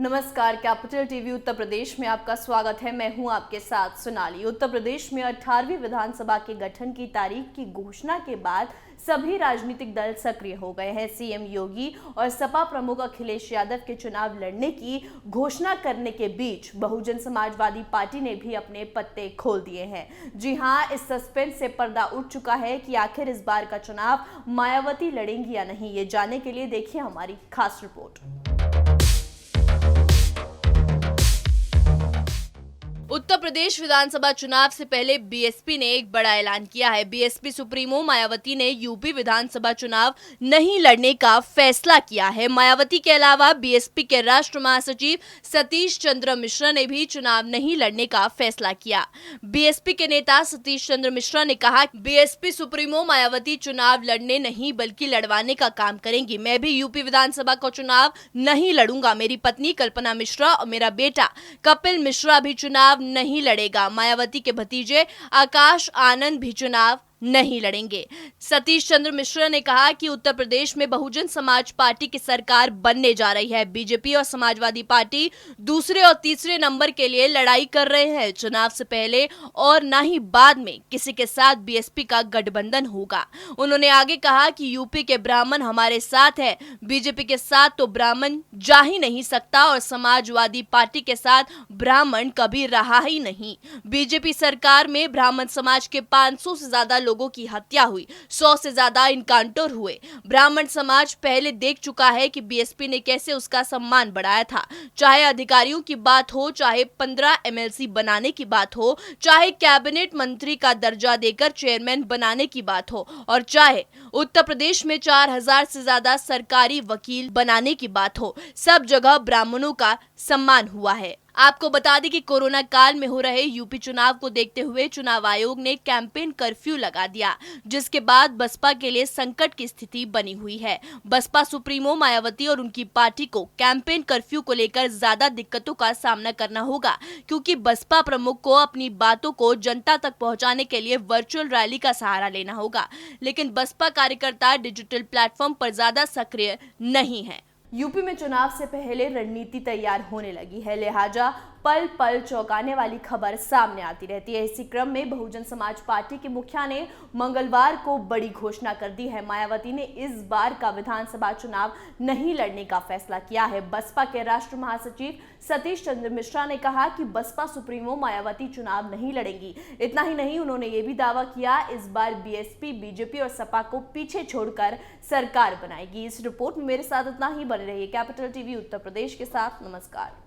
नमस्कार, capital TV Uttar Pradesh में आपका स्वागत है। मैं हूं आपके साथ सोनाली। उत्तर प्रदेश में 18वीं विधानसभा के गठन की तारीख की घोषणा के बाद सभी राजनीतिक दल सक्रिय हो गए हैं। सीएम योगी और सपा प्रमुख अखिलेश यादव के चुनाव लड़ने की घोषणा करने के बीच बहुजन समाजवादी पार्टी ने भी अपने पत्ते खोल दिए हैं। जी हां, इस सस्पेंस से पर्दा उठ चुका है कि आखिर इस बार का चुनाव मायावती लड़ेंगी या नहीं। ये जानने के लिए देखिए हमारी खास रिपोर्ट। उत्तर प्रदेश विधानसभा चुनाव से पहले बीएसपी ने एक बड़ा ऐलान किया है। बीएसपी सुप्रीमो मायावती ने यूपी विधानसभा चुनाव नहीं लड़ने का फैसला किया है। मायावती के अलावा बीएसपी के राष्ट्रीय महासचिव सतीश चंद्र मिश्रा ने भी चुनाव नहीं लड़ने का फैसला किया। बीएसपी के नेता सतीश चंद्र मिश्रा ने कहा, बीएसपी सुप्रीमो मायावती चुनाव लड़ने नहीं बल्कि लड़वाने का काम करेंगी। मैं भी यूपी विधानसभा का चुनाव नहीं लड़ूंगा। मेरी पत्नी कल्पना मिश्रा और मेरा बेटा कपिल मिश्रा भी चुनाव नहीं लड़ेगा। मायावती के भतीजे आकाश आनंद भी चुनाव नहीं लड़ेंगे। सतीश चंद्र मिश्रा ने कहा कि उत्तर प्रदेश में बहुजन समाज पार्टी की सरकार बनने जा रही है। बीजेपी और समाजवादी पार्टी दूसरे और तीसरे नंबर के लिए लड़ाई कर रहे हैं। चुनाव से पहले और ना ही बाद में किसी के साथ बीएसपी का गठबंधन होगा। उन्होंने आगे कहा कि यूपी के ब्राह्मण हमारे साथ है, बीजेपी के साथ तो ब्राह्मण जा ही नहीं सकता और समाजवादी पार्टी के साथ ब्राह्मण कभी रहा ही नहीं। बीजेपी सरकार में ब्राह्मण समाज के 500 से ज्यादा लोगों की हत्या हुई, 100 से ज्यादा इनकाउंटर हुए। ब्राह्मण समाज पहले देख चुका है कि बीएसपी ने कैसे उसका सम्मान बढ़ाया था। चाहे अधिकारियों की बात हो, चाहे 15 एमएलसी बनाने की बात हो, चाहे कैबिनेट मंत्री का दर्जा देकर चेयरमैन बनाने की बात हो और चाहे उत्तर प्रदेश में 4000 से ज्यादा सरकारी वकील बनाने की बात हो, सब जगह ब्राह्मणों का सम्मान हुआ है। आपको बता दें कि कोरोना काल में हो रहे यूपी चुनाव को देखते हुए चुनाव आयोग ने कैंपेन कर्फ्यू लगा दिया, जिसके बाद बसपा के लिए संकट की स्थिति बनी हुई है। बसपा सुप्रीमो मायावती और उनकी पार्टी को कैंपेन कर्फ्यू को लेकर ज्यादा दिक्कतों का सामना करना होगा, क्योंकि बसपा प्रमुख को अपनी बातों को जनता तक पहुंचाने के लिए वर्चुअल रैली का सहारा लेना होगा। लेकिन बसपा कार्यकर्ता डिजिटल प्लेटफॉर्म पर ज्यादा सक्रिय नहीं है। यूपी में चुनाव से पहले रणनीति तैयार होने लगी है, लिहाजा पल पल चौंकाने वाली खबर सामने आती रहती है। इसी क्रम में बहुजन समाज पार्टी के मुखिया ने मंगलवार को बड़ी घोषणा कर दी है। मायावती ने इस बार का विधानसभा चुनाव नहीं लड़ने का फैसला किया है। बसपा के राष्ट्रीय महासचिव सतीश चंद्र मिश्रा ने कहा कि बसपा सुप्रीमो मायावती चुनाव नहीं लड़ेंगी। इतना ही नहीं, उन्होंने ये भी दावा किया इस बार बीएसपी, बीजेपी और सपा को पीछे छोड़कर सरकार बनाएगी। इस रिपोर्ट में मेरे साथ इतना ही। बने रहिए कैपिटल टीवी उत्तर प्रदेश के साथ। नमस्कार।